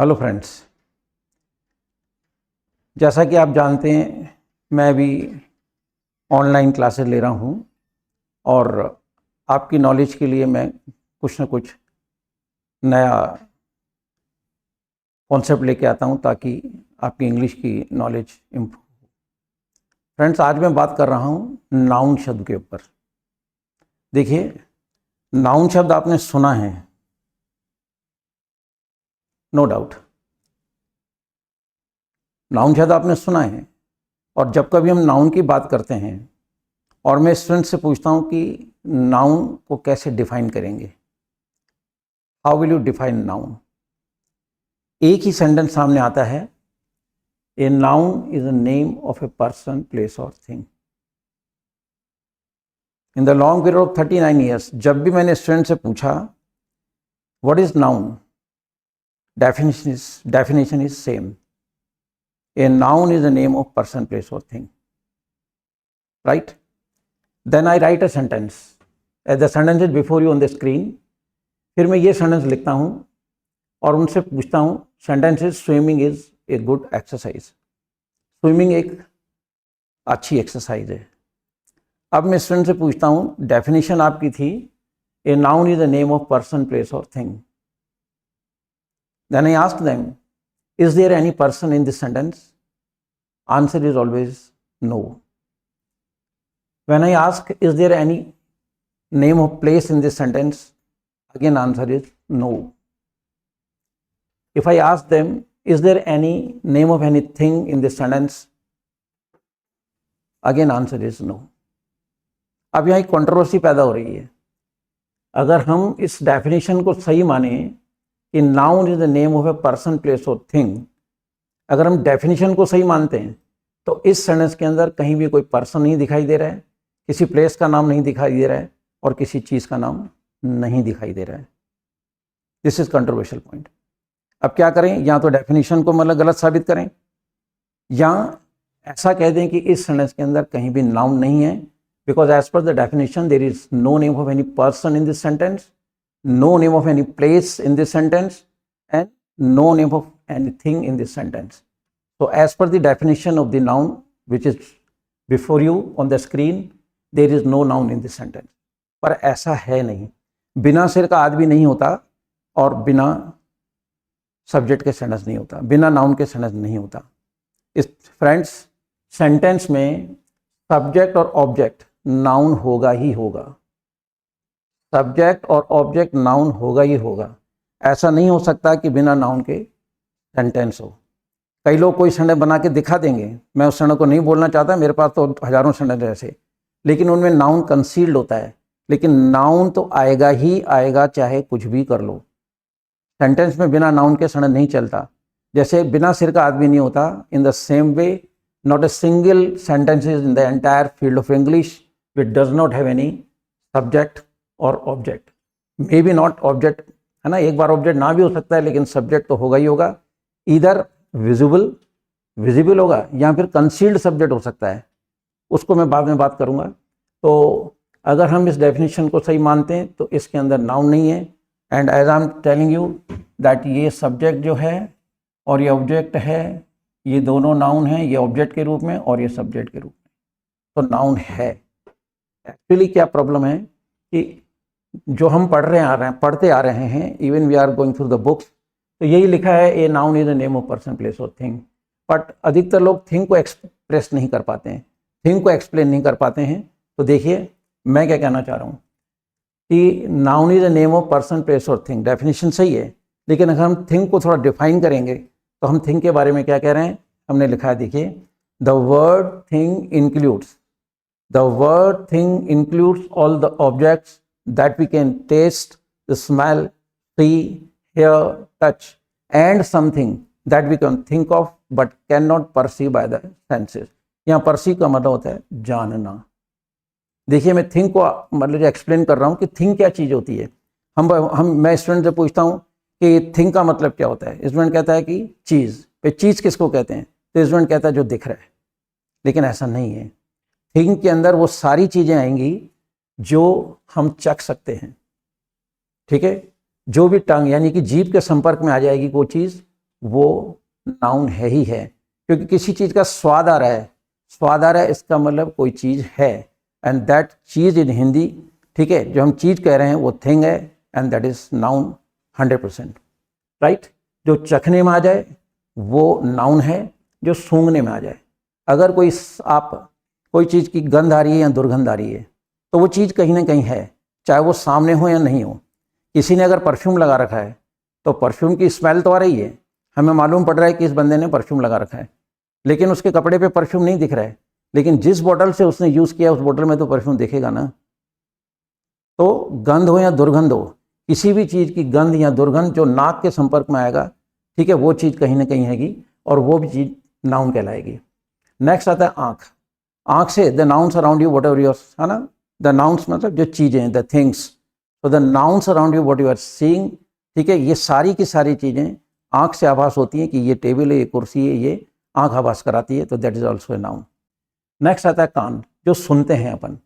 Hello friends, जैसा कि आप जानते हैं मैं भी ऑनलाइन क्लासेस ले रहा हूं और आपकी नॉलेज के लिए मैं कुछ ना कुछ नया कॉन्सेप्ट लेके आता हूं ताकि आपकी इंग्लिश की नॉलेज इम्प्रूव हो। फ्रेंड्स, आज मैं बात कर रहा हूं नाउन शब्द के ऊपर। देखिए, नाउन शब्द आपने सुना है, नो डाउट। नाउन शब्द आपने सुना है और जब कभी हम नाउन की बात करते हैं और मैं स्टूडेंट से पूछता हूं कि नाउन को कैसे डिफाइन करेंगे, how will you define noun, एक ही सेंटेंस सामने आता है, a noun is a name of a person, place और thing. In the long period of 39 years जब भी मैंने स्टूडेंट से पूछा what is noun, definition is same, a noun is a name of person, place और thing, right? Then I write a sentence, the sentence is before you on the screen. फिर मैं ये sentence लिखता हूँ और उनसे पूछता हूँ, sentence is swimming is a good exercise. Swimming एक अच्छी एक्सरसाइज है। अब मैं स्टूडेंट से पूछता हूँ, डेफिनेशन आपकी थी a noun is the name of person, place और thing. Then I ask them, is there any person in this sentence? Answer is always no. When I ask, is there any name of place in this sentence? Again, answer is no. If I ask them, is there any name of anything in this sentence? Again, answer is no. अब यहाँ एक controversy पैदा हो रही है। अगर हम इस डेफिनेशन को सही माने कि noun is the name of a person, place और थिंग, अगर हम डेफिनेशन को सही मानते हैं तो इस सेंटेंस के अंदर कहीं भी कोई पर्सन नहीं दिखाई दे रहा है, किसी प्लेस का नाम नहीं दिखाई दे रहा है और किसी चीज़ का नाम नहीं दिखाई दे रहा है। This is controversial point. अब क्या करें, या तो डेफिनेशन को मतलब गलत साबित करें या ऐसा कह दें कि इस सेंटेंस के अंदर कहीं भी नाउन नहीं है, because as per the definition there is no name of any person in this sentence, no name of any place in this sentence and no name of anything in this sentence. So as per the definition of the noun which is before you on the screen, there is no noun in this sentence. पर ऐसा है नहीं। बिना सिर का आदमी नहीं होता और बिना सब्जेक्ट के सेंटेंस नहीं होता, बिना नाउन के सेंटेंस नहीं होता। इस फ्रेंड्स, सेंटेंस में सब्जेक्ट और ऑब्जेक्ट नाउन होगा ही होगा। सब्जेक्ट और ऑब्जेक्ट नाउन होगा ही होगा। ऐसा नहीं हो सकता कि बिना नाउन के सेंटेंस हो। कई लोग कोई सेंटेंस बना के दिखा देंगे, मैं उस सेंटेंस को नहीं बोलना चाहता, मेरे पास तो हजारों सेंटेंस ऐसे, लेकिन उनमें नाउन कंसील्ड होता है। लेकिन नाउन तो आएगा ही आएगा, चाहे कुछ भी कर लो। सेंटेंस में बिना नाउन के सेंटेंस नहीं चलता। जैसे बिना सिर का आदमी नहीं होता, in the same way not a single sentence is in the entire field of English which does not have any subject और object. May be not object, है ना, एक बार ऑब्जेक्ट ना भी हो सकता है लेकिन सब्जेक्ट तो होगा ही होगा। इधर विजिबल होगा या फिर कंसील्ड सब्जेक्ट हो सकता है, उसको मैं बाद में बात करूंगा। तो अगर हम इस डेफिनेशन को सही मानते हैं तो इसके अंदर नाउन नहीं है। And as I am telling you that ये सब्जेक्ट जो है और ये ऑब्जेक्ट है, ये दोनों नाउन हैं, ये ऑब्जेक्ट के रूप में और ये सब्जेक्ट के रूप में, तो नाउन है। एक्चुअली क्या प्रॉब्लम है कि जो हम पढ़ते आ रहे हैं, even we are going through the books, तो यही लिखा है a noun is the name of person, place और थिंग। बट अधिकतर लोग थिंग को एक्सप्रेस नहीं कर पाते हैं, थिंग को एक्सप्लेन नहीं कर पाते हैं। तो देखिए मैं क्या कहना चाह रहा हूँ कि noun is the name of person, place और थिंग, डेफिनेशन सही है, लेकिन अगर हम थिंग को थोड़ा डिफाइन करेंगे तो हम थिंग के बारे में क्या कह रहे हैं, हमने लिखा है, देखिए, the word thing includes all the objects that we can taste, smell, see, hear, touch and something that we can think of but cannot perceive by the senses। यहाँ perceive का मतलब होता है जानना। देखिए, मैं थिंग को मतलब एक्सप्लेन कर रहा हूँ कि थिंग क्या चीज़ होती है। मैं स्टूडेंट से पूछता हूँ कि थिंग का मतलब क्या होता है, स्टूडेंट कहता है कि चीज़। पे चीज़ किसको कहते हैं, तो स्टूडेंट कहता है जो दिख रहा है, लेकिन ऐसा नहीं है। थिंग के अंदर वो सारी चीज़ें आएंगी जो हम चख सकते हैं, ठीक है, जो भी टंग यानी कि जीभ के संपर्क में आ जाएगी वो चीज़, वो नाउन है ही है, क्योंकि किसी चीज़ का स्वाद आ रहा है इसका मतलब कोई चीज़ है, एंड दैट चीज़ इन हिंदी, ठीक है, जो हम चीज़ कह रहे हैं वो थिंग है, and that is noun 100%, right. जो चखने में आ जाए वो नाउन है, जो सूंघने में आ जाए। अगर कोई चीज़ की गंध आ रही है या दुर्गंध आ रही है तो वो चीज़ कहीं ना कहीं है, चाहे वो सामने हो या नहीं हो। किसी ने अगर परफ्यूम लगा रखा है तो परफ्यूम की स्मेल तो आ रही है, हमें मालूम पड़ रहा है कि इस बंदे ने परफ्यूम लगा रखा है, लेकिन उसके कपड़े पे परफ्यूम नहीं दिख रहा है, लेकिन जिस बोतल से उसने यूज़ किया उस बोतल में तो परफ्यूम दिखेगा ना। तो गंध हो या दुर्गंध हो, किसी भी चीज़ की गंध या दुर्गंध जो नाक के संपर्क में आएगा, ठीक है, वो चीज़ कहीं ना कहीं हैगी और वो भी चीज़ नाउन कहलाएगी। नेक्स्ट आता है आँख। आँख से the nouns around you whatever your, है ना, द नाउन्स मतलब जो चीज़ें, द थिंग्स, तो the nouns around you what you are seeing, ठीक है, ये सारी की सारी चीज़ें आँख से आभास होती हैं कि ये टेबल है, ये कुर्सी है, ये आँख आभास कराती है, तो that is also a noun. Next आता है कान, जो सुनते हैं अपन,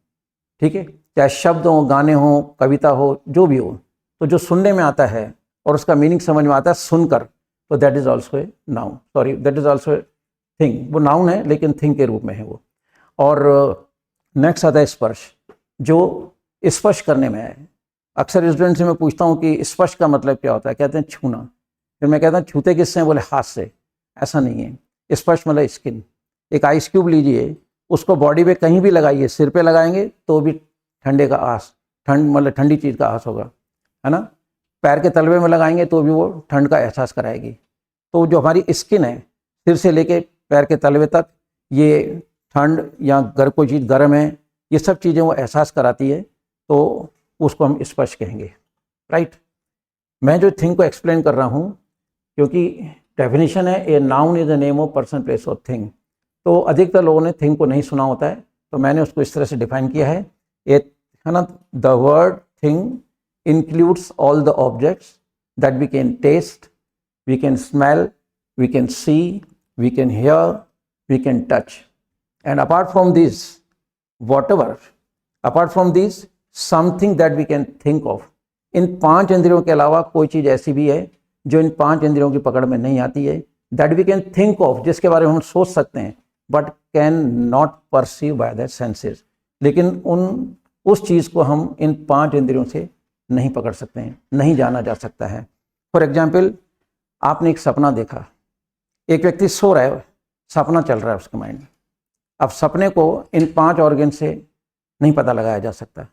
ठीक है, चाहे शब्द हो, गाने हो, कविता हो, जो भी हो, तो जो सुनने में आता है और उसका मीनिंग समझ में आता है सुनकर, तो that is also a noun, sorry that is also a thing. वो नाउन है लेकिन थिंग के रूप में है वो। और नेक्स्ट आता है स्पर्श, जो स्पर्श करने में है। अक्सर स्टूडेंट से मैं पूछता हूँ कि स्पर्श का मतलब क्या होता है, कहते हैं छूना, फिर मैं कहता हूँ छूते किससे हैं, बोले हाथ से। ऐसा नहीं है, स्पर्श मतलब स्किन। एक आइस क्यूब लीजिए, उसको बॉडी पे कहीं भी लगाइए, सिर पे लगाएंगे तो भी ठंडे का आहस, ठंड मतलब ठंडी चीज़ का आहस होगा, है ना। पैर के तलवे में लगाएंगे तो भी वो ठंड का एहसास कराएगी। तो जो हमारी स्किन है, सिर से लेके पैर के तलवे तक, ये ठंड या कोई चीज़ गर्म है, ये सब चीज़ें वो एहसास कराती है, तो उसको हम स्पर्श कहेंगे, राइट। मैं जो थिंग को एक्सप्लेन कर रहा हूँ, क्योंकि डेफिनेशन है a noun is the name of person, place और थिंग, तो अधिकतर लोगों ने थिंग को नहीं सुना होता है, तो मैंने उसको इस तरह से डिफाइन किया है, है ना, the word thing includes all the objects that we can taste, we can smell, we can see, we can hear, we can touch, and apart from this, something that we can think of। इन 5 इंद्रियों के अलावा कोई चीज़ ऐसी भी है जो इन 5 इंद्रियों की पकड़ में नहीं आती है, that we can think of, जिसके बारे में हम सोच सकते हैं, but can not perceive by the senses, लेकिन उस चीज़ को हम इन 5 इंद्रियों से नहीं पकड़ सकते हैं, नहीं जाना जा सकता है। फॉर एग्जाम्पल, आपने एक सपना देखा, एक व्यक्ति सो रहा है, सपना चल रहा है उसके माइंड में। अब सपने को इन 5 ऑर्गन से नहीं पता लगाया जा सकता,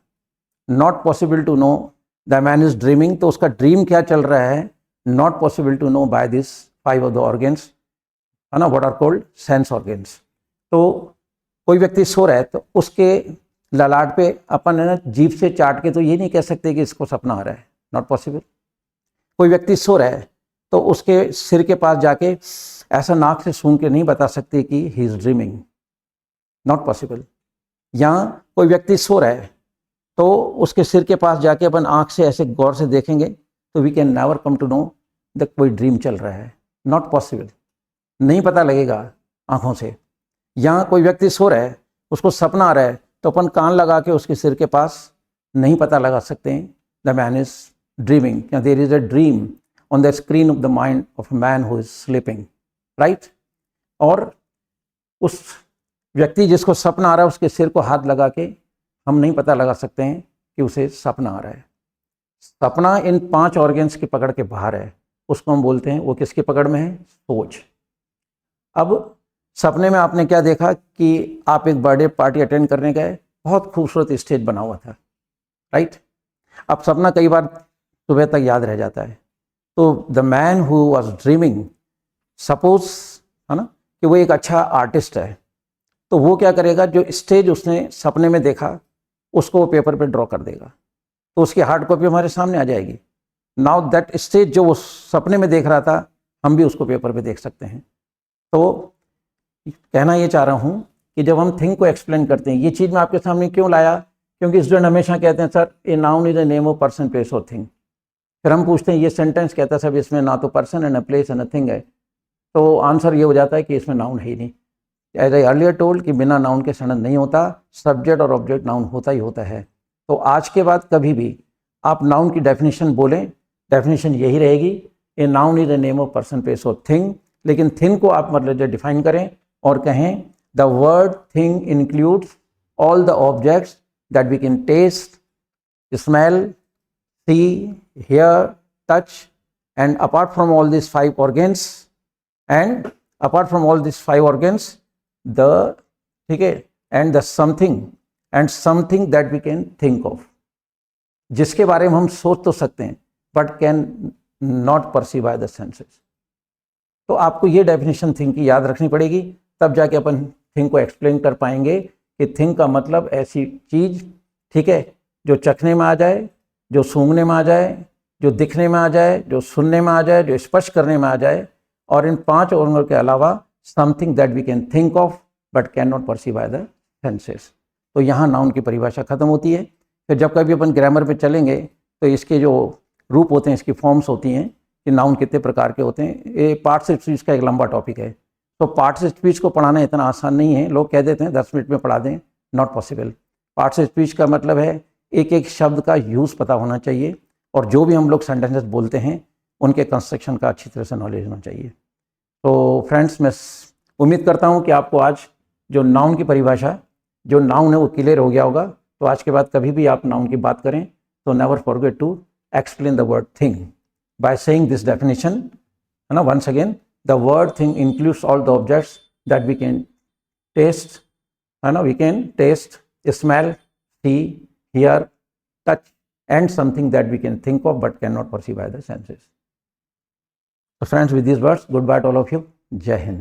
not possible to know the man is dreaming, तो उसका ड्रीम क्या चल रहा है, not possible to know by this 5 of the organs, है ना, what are called sense organs. तो कोई व्यक्ति सो रहा है तो उसके ललाट पे अपन है ना जीभ से चाट के तो ये नहीं कह सकते कि इसको सपना आ रहा है, नॉट पॉसिबल। कोई व्यक्ति सो रहा है तो उसके सिर के पास जाके ऐसा नाक से सूंघ के नहीं बता सकते कि he is dreaming, not possible. या कोई व्यक्ति सो रहा है तो उसके सिर के पास जाके अपन आँख से ऐसे गौर से देखेंगे तो we can never come to know the कोई ड्रीम चल रहा है, नॉट पॉसिबल, नहीं पता लगेगा आँखों से। या कोई व्यक्ति सो रहा है, उसको सपना आ रहा है, तो अपन कान लगा के उसके सिर के पास नहीं पता लगा सकते हैं द मैन इज ड्रीमिंग, या there is a dream on the screen of the mind of a man who is sleeping, right. और उस व्यक्ति जिसको सपना आ रहा है उसके सिर को हाथ लगा के हम नहीं पता लगा सकते हैं कि उसे सपना आ रहा है। सपना इन 5 ऑर्गन्स की पकड़ के बाहर है, उसको हम बोलते हैं, वो किसकी पकड़ में है, सोच। अब सपने में आपने क्या देखा कि आप एक बर्थडे पार्टी अटेंड करने गए, बहुत खूबसूरत स्टेज बना हुआ था, राइट। अब सपना कई बार सुबह तक याद रह जाता है, तो the man who was dreaming, suppose, है ना, कि वो एक अच्छा आर्टिस्ट है, तो वो क्या करेगा, जो स्टेज उसने सपने में देखा उसको वो पेपर पे ड्रॉ कर देगा, तो उसकी हार्ड कॉपी हमारे सामने आ जाएगी। नाउ दैट स्टेज जो वो सपने में देख रहा था, हम भी उसको पेपर पे देख सकते हैं। तो कहना ये चाह रहा हूँ कि जब हम थिंग को एक्सप्लेन करते हैं, ये चीज़ मैं आपके सामने क्यों लाया, क्योंकि स्टूडेंट हमेशा कहते हैं sir A noun is a name of person, place और थिंग। फिर हम पूछते हैं ये सेंटेंस कहता है सब इसमें ना तो पर्सन है, ना प्लेस है, ना थिंग है, तो आंसर ये हो जाता है कि इसमें नाउन है ही नहीं। एज आई अर्लियर टोल्ड कि बिना नाउन के सनद नहीं होता, सब्जेक्ट और ऑब्जेक्ट नाउन होता ही होता है। तो आज के बाद कभी भी आप नाउन की डेफिनेशन बोलें, डेफिनेशन यही रहेगी a noun is the name of person place और थिंग, लेकिन थिंग को आप मतलब जो डिफाइन करें और कहें the word thing includes all the objects that we can taste, smell, see, hear, touch, and apart from all these five organs the ठीक है and the something that we can think of, जिसके बारे में हम सोच तो सकते हैं but can not perceive by the senses। तो आपको ये डेफिनेशन थिंग की याद रखनी पड़ेगी, तब जाके अपन थिंग को एक्सप्लेन कर पाएंगे कि थिंग का मतलब ऐसी चीज, ठीक है, जो चखने में आ जाए, जो सूंघने में आ जाए, जो दिखने में आ जाए, जो सुनने में आ जाए, जो स्पर्श करने में आ जाए, और इन 5 ऑर्गनों के अलावा something that we can think of but can not perceive by the senses. तो यहाँ नाउन की परिभाषा खत्म होती है। फिर जब कभी अपन ग्रामर पे चलेंगे तो इसके जो रूप होते हैं, इसकी फॉर्म्स होती हैं कि नाउन कितने प्रकार के होते हैं। ये पार्ट्स ऑफ स्पीच का एक लंबा टॉपिक है, तो पार्ट्स ऑफ स्पीच को पढ़ाना इतना आसान नहीं है। लोग कह देते हैं 10 मिनट में पढ़ा दें, not possible. Parts of speech का मतलब है एक एक शब्द का यूज़ पता होना चाहिए, और जो भी हम लोग सेंटेंसेस बोलते हैं उनके कंस्ट्रक्शन का अच्छी तरह से नॉलेज होना चाहिए। तो फ्रेंड्स, मैं उम्मीद करता हूं कि आपको आज जो नाउन की परिभाषा, जो नाउन है वो क्लियर हो गया होगा। तो आज के बाद कभी भी आप नाउन की बात करें तो never forget to explain the word thing by saying this definition, है ना। Once again, the word thing includes all the objects that we can taste, है ना, we can taste, smell, see, hear, touch, and something that we can think of but cannot perceive by the senses. So friends, with these words, goodbye to all of you. Jai Hind.